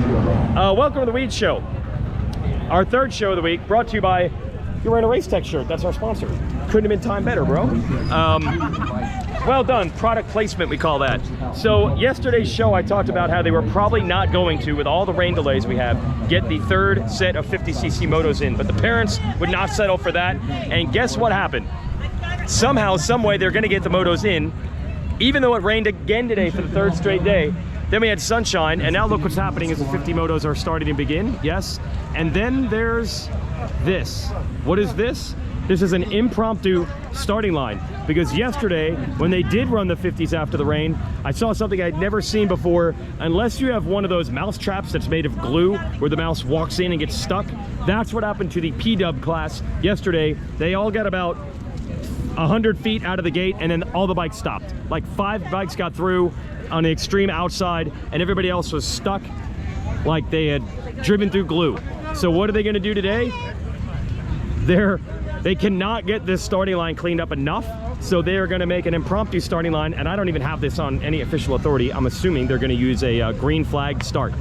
Welcome to the Weege Show. Our third show of the week, brought to you by, you're wearing a Race Tech shirt, that's our sponsor. Couldn't have been timed better, bro. Well done, product placement we call that. So yesterday's show I talked about how they were probably not going to, with all the rain delays we have, get the third set of 50cc motos in, but the parents would not settle for that, and guess what happened? Somehow, some way, they're gonna get the motos in, even though it rained again today for the third straight day. Then we had sunshine, and now look what's happening as the 50 motos are starting to begin, yes? And then there's this. What is this? This is an impromptu starting line, because yesterday, when they did run the 50s after the rain, I saw something I'd never seen before. Unless you have one of those mouse traps that's made of glue, where the mouse walks in and gets stuck, that's what happened to the P-Dub class yesterday. They all got about 100 feet out of the gate, and then all the bikes stopped. Like 5 bikes got through on the extreme outside, and everybody else was stuck like they had driven through glue. So what are they gonna do today? They cannot get this starting line cleaned up enough, so they are gonna make an impromptu starting line, and I don't even have this on any official authority. I'm assuming they're gonna use a green flag start.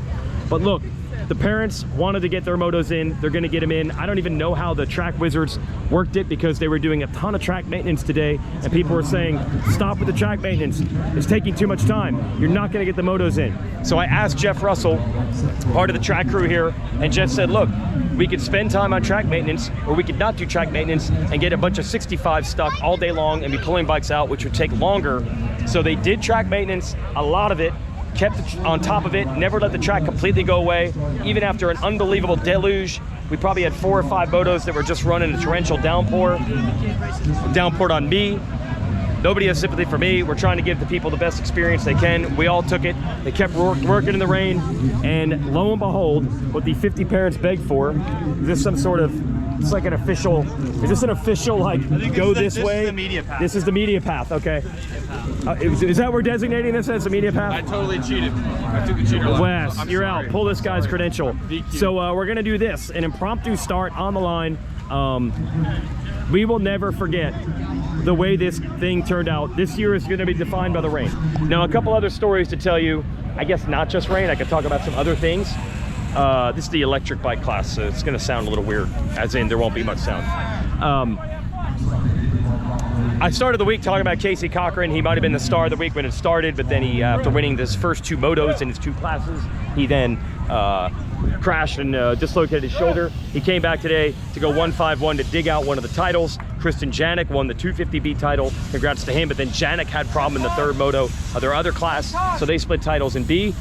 But look, the parents wanted to get their motos in. They're gonna get them in. I don't even know how the track wizards worked it, because they were doing a ton of track maintenance today, and people were saying, stop with the track maintenance. It's taking too much time. You're not gonna get the motos in. So I asked Jeff Russell, part of the track crew here, and Jeff said, look, we could spend time on track maintenance, or we could not do track maintenance and get a bunch of 65 stuck all day long and be pulling bikes out, which would take longer. So they did track maintenance, a lot of it, kept on top of it, never let the track completely go away. Even after an unbelievable deluge, we probably had 4 or 5 motos that were just running a torrential downpour. Downpoured on me. Nobody has sympathy for me. We're trying to give the people the best experience they can. We all took it. They kept working in the rain, and lo and behold, what the 50 parents begged for, is this some sort of, it's like an official, is this an official, like, go this way? This is the media path. This is the media path, okay. Is that we're designating this as the media path? I totally cheated. I took the cheater line. Wes, you're out. Pull this guy's credential. So we're gonna do this, an impromptu start on the line. We will never forget the way this thing turned out. This year is gonna be defined by the rain. Now, a couple other stories to tell you. I guess not just rain, I could talk about some other things. This is the electric bike class, so it's gonna sound a little weird, as in there won't be much sound. I started the week talking about Casey Cochran. He might have been the star of the week when it started, but then he, after winning his first 2 motos in his 2 classes, he then crashed and dislocated his shoulder. He came back today to go 151 to dig out one of the titles. Kristen Janik won the 250B title. Congrats to him, but then Janik had a problem in the 3rd moto of their other class, so they split titles in B.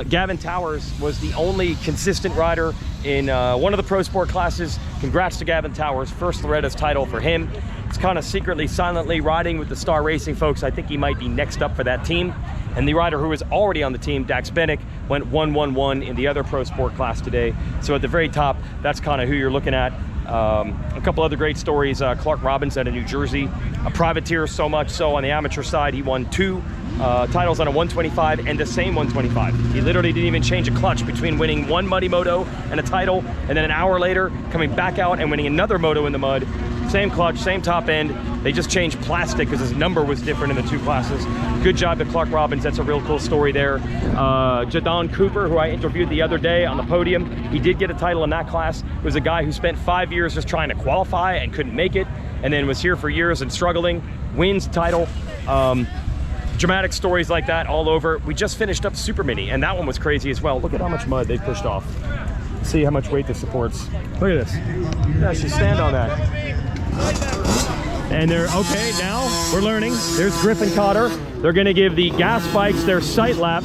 Gavin Towers was the only consistent rider in one of the pro sport classes. Congrats to Gavin Towers, first Loretta's title for him. It's kind of secretly, silently riding with the Star Racing folks. I think he might be next up for that team. And the rider who was already on the team, Dax Bennick, went 1-1-1 in the other pro sport class today. So at the very top, that's kind of who you're looking at. A couple other great stories. Clark Robbins out of New Jersey, a privateer, so much so on the amateur side, he won 2 titles on a 125 and the same 125. He literally didn't even change a clutch between winning 1 muddy moto and a title, and then an hour later coming back out and winning another moto in the mud. Same clutch, same top end. They just changed plastic because his number was different in the 2 classes. Good job to Clark Robbins. That's a real cool story there. Jadon Cooper, who I interviewed the other day on the podium, he did get a title in that class. It was a guy who spent 5 years just trying to qualify and couldn't make it, and then was here for years and struggling, wins title. Dramatic stories like that all over. We just finished up Super Mini, and that one was crazy as well. Look at how much mud they pushed off. See how much weight this supports. Look at this. Yeah, she stand on that. And they're, okay, now we're learning. There's Griffin Cotter. They're gonna give the gas bikes their sight lap.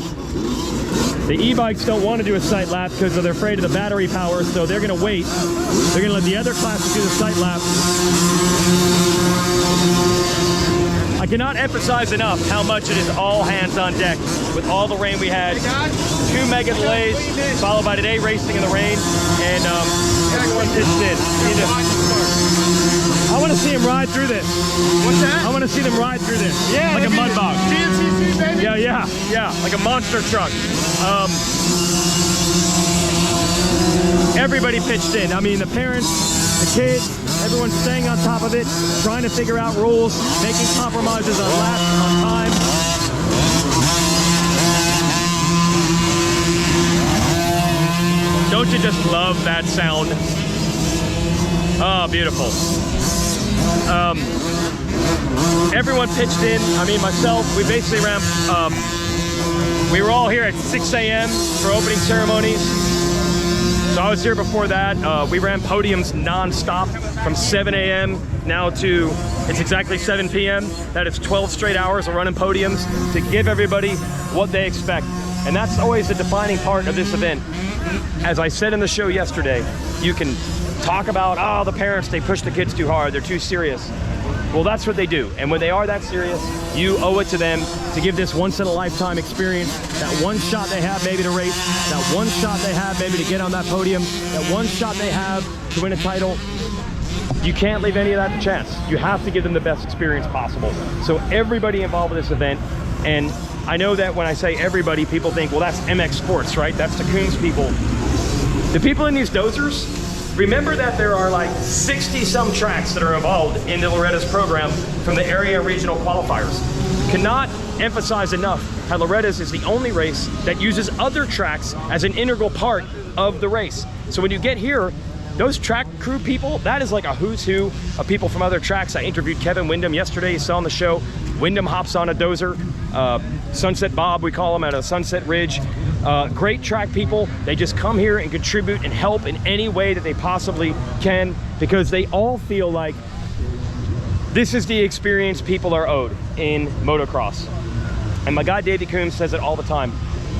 The e-bikes don't want to do a sight lap because they're afraid of the battery power, so they're gonna wait. They're gonna let the other classes do the sight lap. I cannot emphasize enough how much it is all hands on deck with all the rain we had. 2 mega delays, followed by today racing in the rain, and everyone pitched in. I want to see him ride through this. What's that? I want to see them ride through this. Yeah, like a mud bog. GNCC, baby. Yeah, like a monster truck. Everybody pitched in. I mean, the parents, the kids, everyone's staying on top of it, trying to figure out rules, making compromises on laps, on time. Don't you just love that sound? Oh, beautiful. Everyone pitched in. I mean, myself, we basically ran, we were all here at 6 a.m. for opening ceremonies. So I was here before that. We ran podiums non-stop from 7 a.m. now to, it's exactly 7 p.m. That is 12 straight hours of running podiums to give everybody what they expect. And that's always the defining part of this event. As I said in the show yesterday, you can talk about, oh, the parents, they push the kids too hard, they're too serious. Well, that's what they do. And when they are that serious, you owe it to them to give this once-in-a-lifetime experience, that one shot they have maybe to race, that one shot they have maybe to get on that podium, that one shot they have to win a title. You can't leave any of that to chance. You have to give them the best experience possible. So everybody involved with this event, and I know that when I say everybody, people think, well, that's MX Sports, right? That's the Coombs people. The people in these dozers, remember that there are like 60-some tracks that are involved in the Loretta's program from the area regional qualifiers. Cannot emphasize enough how Loretta's is the only race that uses other tracks as an integral part of the race. So when you get here, those track crew people, that is like a who's who of people from other tracks. I interviewed Kevin Windham yesterday, you saw on the show. Windham hops on a dozer. Sunset Bob, we call him, at a Sunset Ridge. Great track people. They just come here and contribute and help in any way that they possibly can, because they all feel like this is the experience people are owed in motocross. And my guy Davey Coombs says it all the time.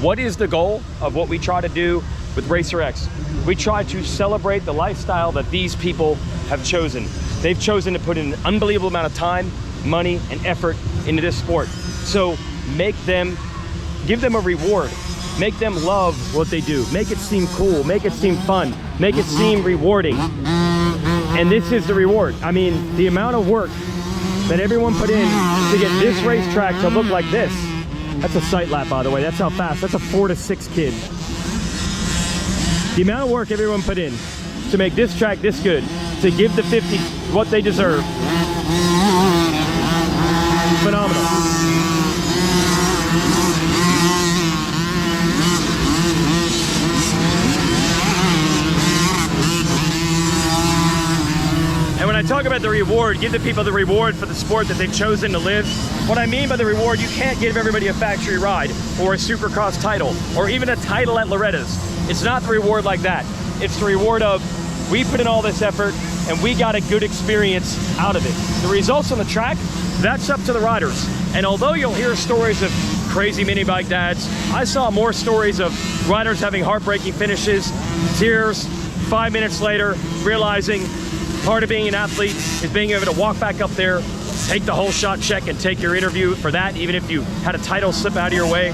What is the goal of what we try to do with Racer X? We try to celebrate the lifestyle that these people have chosen. They've chosen to put in an unbelievable amount of time, money, and effort into this sport. So give them a reward. Make them love what they do. Make it seem cool, make it seem fun, make it seem rewarding. And this is the reward. I mean, the amount of work that everyone put in to get this racetrack to look like this. That's a sight lap, by the way. That's how fast. That's a 4 to 6 kid. The amount of work everyone put in to make this track this good, to give the 50 what they deserve. Phenomenal. And when I talk about the reward, give the people the reward for the sport that they've chosen to live. What I mean by the reward, you can't give everybody a factory ride or a Supercross title or even a title at Loretta's. It's not the reward like that. It's the reward of, we put in all this effort and we got a good experience out of it. The results on the track, that's up to the riders. And although you'll hear stories of crazy mini bike dads, I saw more stories of riders having heartbreaking finishes, tears, 5 minutes later, realizing part of being an athlete is being able to walk back up there, take the whole shot check and take your interview for that, even if you had a title slip out of your way,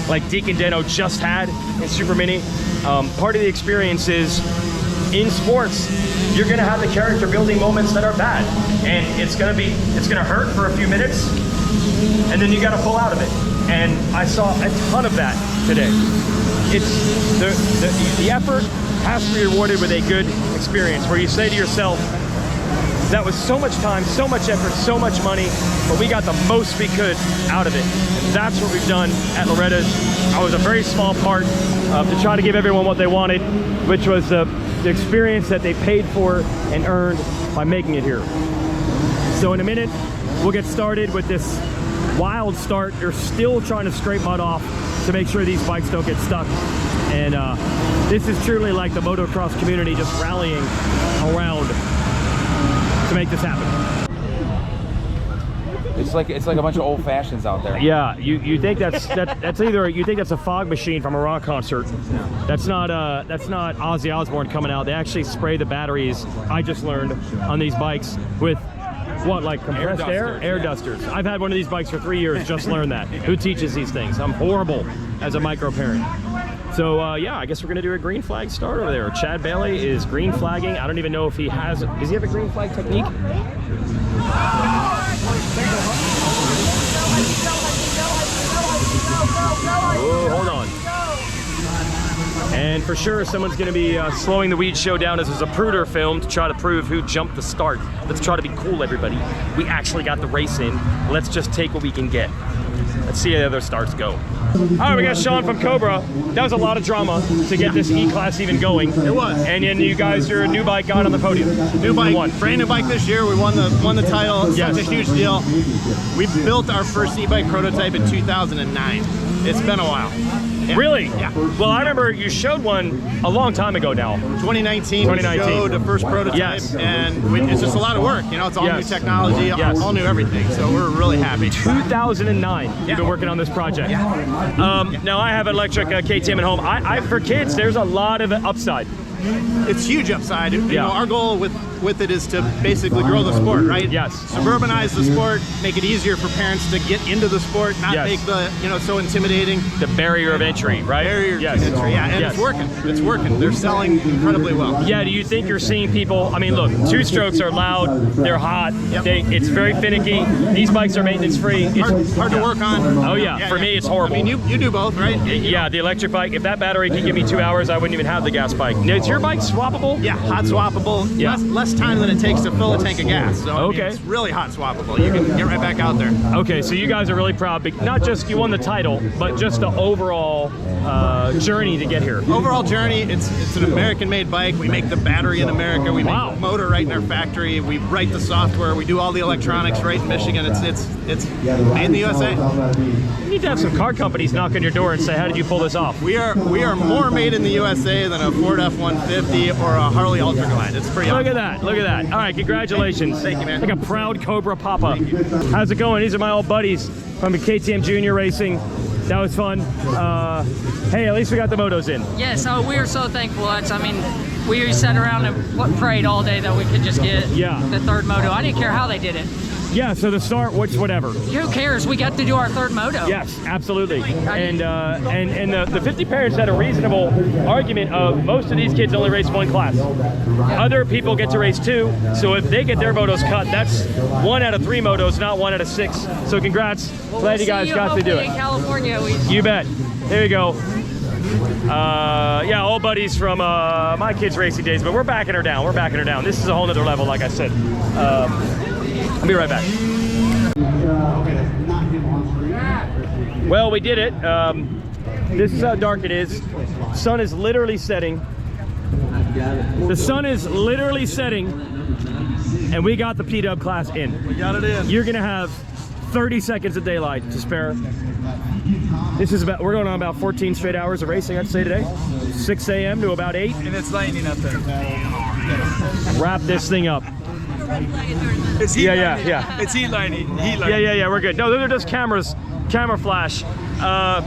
like Deacon Deno just had in Super Mini. Part of the experience is, in sports, you're gonna have the character building moments that are bad. And it's gonna hurt for a few minutes, and then you gotta pull out of it. And I saw a ton of that today. It's the effort has to be rewarded with a good experience, where you say to yourself, that was so much time, so much effort, so much money, but we got the most we could out of it. And that's what we've done at Loretta's. I was a very small part to try to give everyone what they wanted, which was the experience that they paid for and earned by making it here. So in a minute, we'll get started with this wild start. They're still trying to scrape mud off to make sure these bikes don't get stuck. And this is truly like the motocross community just rallying around to make this happen. It's like a bunch of old fashions out there. Yeah, you think that's either you think that's a fog machine from a rock concert. That's not Ozzy Osbourne coming out. They actually spray the batteries, I just learned, on these bikes with what, like compressed air dusters. I've had one of these bikes for 3 years, just learned that. Who teaches these things? I'm horrible as a micro parent. So yeah, I guess we're gonna do a green flag start over there. Chad Bailey is green flagging. I don't even know if he has, does he have a green flag technique? Oh, hold on. And for sure, someone's going to be slowing the Weege Show down as a Zapruder film to try to prove who jumped the start. Let's try to be cool, everybody. We actually got the race in. Let's just take what we can get. Let's see how the other starts go. All right, we got Sean from Cobra. That was a lot of drama to get this E-Class even going. It was. And then you guys, your new bike got on the podium. New bike, Won. brand new bike this year. We won the title. It's Yes. such a huge deal. We built our first e-bike prototype in 2009. It's been a while. Yeah. Really? Yeah. Well, I remember you showed one a long time ago now. 2019, we showed the first prototype, Yes. and it's just a lot of work. You know, it's all Yes. new technology, Yes. all new everything. So we're really happy. 2009, Yeah. you've been working on this project. Yeah. Now I have an electric KTM at home. For kids, there's a lot of upside. It's huge upside. You Yeah. know, our goal with it is to basically grow the sport, right? Yes. Suburbanize the sport, make it easier for parents to get into the sport, not Yes. make the, you know, so intimidating. The barrier of entry, right? Barrier Yes. to entry, yeah, and Yes. it's working. It's working. They're selling incredibly well. Yeah, do you think you're seeing people, I mean, look, two strokes are loud, they're hot, Yep. it's very finicky. These bikes are maintenance free. Hard to work on. Oh yeah, for me it's horrible. I mean, you do both, right? Yeah, the electric bike, if that battery can give me 2 hours, I wouldn't even have the gas bike. Now, is your bike swappable? Yeah, hot swappable. Yeah. Less time than it takes to fill a tank of gas. So I mean, Okay. it's really hot swappable. You can get right back out there. Okay, so you guys are really proud, not just you won the title, but just the overall journey to get here. Overall journey, it's an American-made bike. We make the battery in America. We Wow. make the motor right in our factory. We write the software. We do all the electronics right in Michigan. It's made in the USA. You need to have some car companies knock on your door and say, how did you pull this off? We are more made in the USA than a Ford F-150 or a Harley Ultra Glide. It's pretty Look awesome. at that, look at that. All right, congratulations. Thank you, man. Like a proud Cobra Papa. How's it going? These are my old buddies from the KTM Junior Racing. That was fun. Hey, at least we got the motos in. Yeah, so we are so thankful. I mean, we sat around and prayed all day that we could just get the third moto. I didn't care how they did it. Yeah, so the start, whatever. Who cares? We got to do our third moto. Yes, absolutely. And the 50 parents had a reasonable argument of most of these kids only race one class. Other people get to race two, so if they get their motos cut, that's 1 out of 3 motos, not 1 out of 6. So congrats. Well, Glad you guys got to do it. In California, You bet. There you go. Yeah, old buddies from my kids' racing days, but we're backing her down. We're backing her down. This is a whole nother level, like I said. I'll be right back. Well, we did it. This is how dark it is. Sun is literally setting. The sun is literally setting, and we got the P-Dub class in. We got it in. You're gonna have 30 seconds of daylight to spare. This is we're going on about 14 straight hours of racing, I'd say today. 6 a.m. to about 8. And it's lightning up there. Wrap this thing up. It's heat lightning. Yeah. It's heat lightning. Yeah, we're good. No, those are just cameras, camera flash. I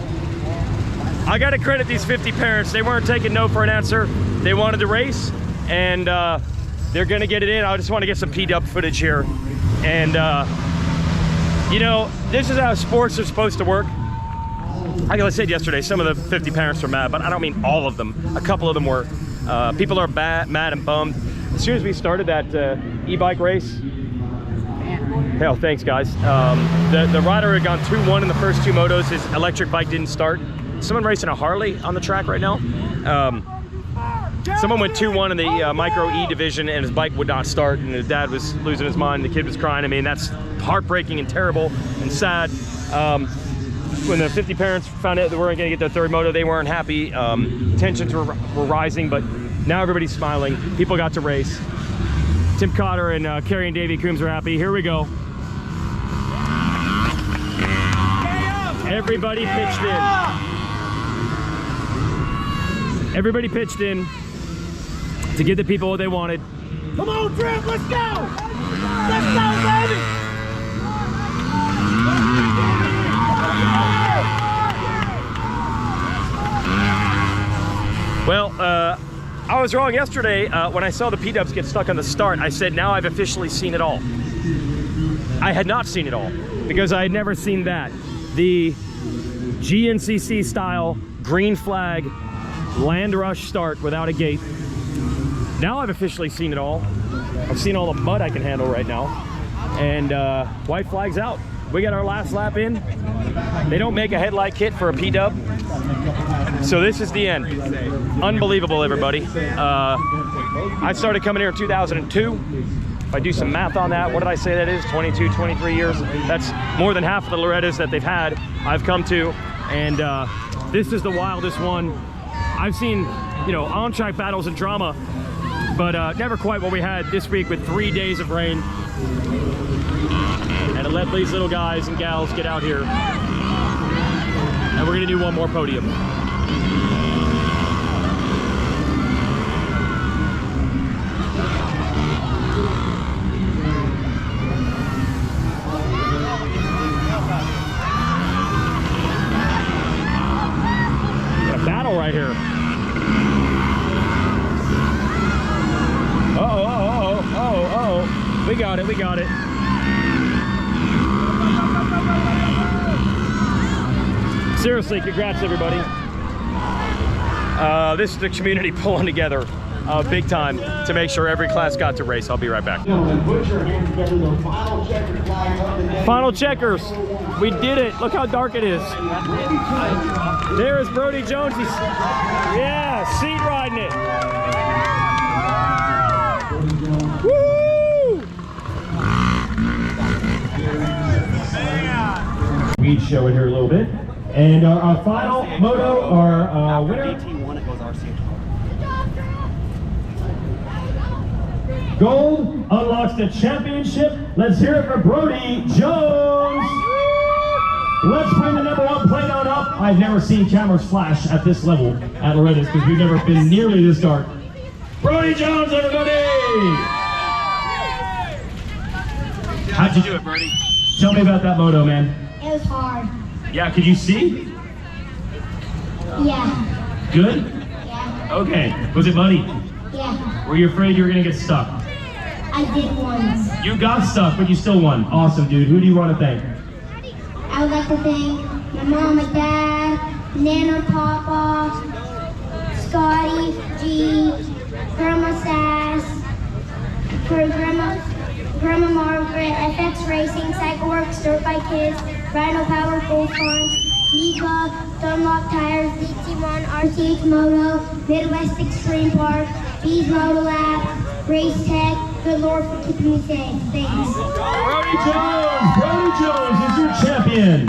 gotta credit these 50 parents. They weren't taking no for an answer. They wanted to race, and they're gonna get it in. I just want to get some P-Dub footage here. And you know, this is how sports are supposed to work. Like I said yesterday, some of the 50 parents were mad, but I don't mean all of them. A couple of them were. People are mad and bummed. As soon as we started that e-bike race, hell, thanks guys. The rider had gone 2-1 in the first 2 motos. His electric bike didn't start. Someone racing a Harley on the track right now. Someone went 2-1 in the micro E division, and his bike would not start, and his dad was losing his mind. The kid was crying. I mean, that's heartbreaking and terrible and sad. When the 50 parents found out that we weren't going to get their third moto, they weren't happy. Tensions were rising, but now everybody's smiling. People got to race. Tim Cotter and Kerry and Davey Coombs are happy. Here we go. Everybody pitched in. Everybody pitched in to give the people what they wanted. Come on, Trent, let's go! Let's go, baby! Well, I was wrong yesterday when I saw the P-Dubs get stuck on the start. I said, now I've officially seen it all. I had not seen it all because I had never seen that. The GNCC style green flag land rush start without a gate. Now I've officially seen it all. I've seen all the mud I can handle right now. And white flag's out. We got our last lap in. They don't make a headlight kit for a P-Dub. So this is the end. Unbelievable, everybody. I started coming here in 2002. If I do some math on that, what did I say that is? 22, 23 years. That's more than half of the Lorettas that they've had I've come to. And this is the wildest one. I've seen, you know, on-track battles and drama, but never quite what we had this week with 3 days of rain. And to let these little guys and gals get out here. And we're gonna do one more podium. Got a battle right here. Uh-oh. We got it. Seriously, congrats everybody. This is the community pulling together big time to make sure every class got to race. I'll be right back. Final checkers. We did it. Look how dark it is. There is Brody Jones. He's, yeah, seat riding it. Woo! Weege Show in here a little bit. And our final moto, our winner. Gold unlocks the championship. Let's hear it for Brody Jones. Let's bring the #1 plate on up. I've never seen cameras flash at this level at Loretta's because we've never been nearly this dark. Brody Jones, everybody! How'd you do it, Brody? Tell me about that moto, man. It was hard. Yeah, could you see? Yeah. Good? Yeah. Okay. Was it muddy? Yeah. Were you afraid you were gonna get stuck? I did once. You got stuck, but you still won. Awesome, dude. Who do you want to thank? I would like to thank my mom, my dad, Nana, Papa, Scotty, G, Grandma Sass, for Grandma Margaret, FX Racing, Cycle Works, Dirt Bike Kids, Rhino Power, Full Funds, Nika, Dunlop Tires, DT1, RCH Moto, Midwest Extreme Park, Bees Moto Lab, Race Tech. Good Lord for keeping me safe. Thanks. Brody Jones is your champion.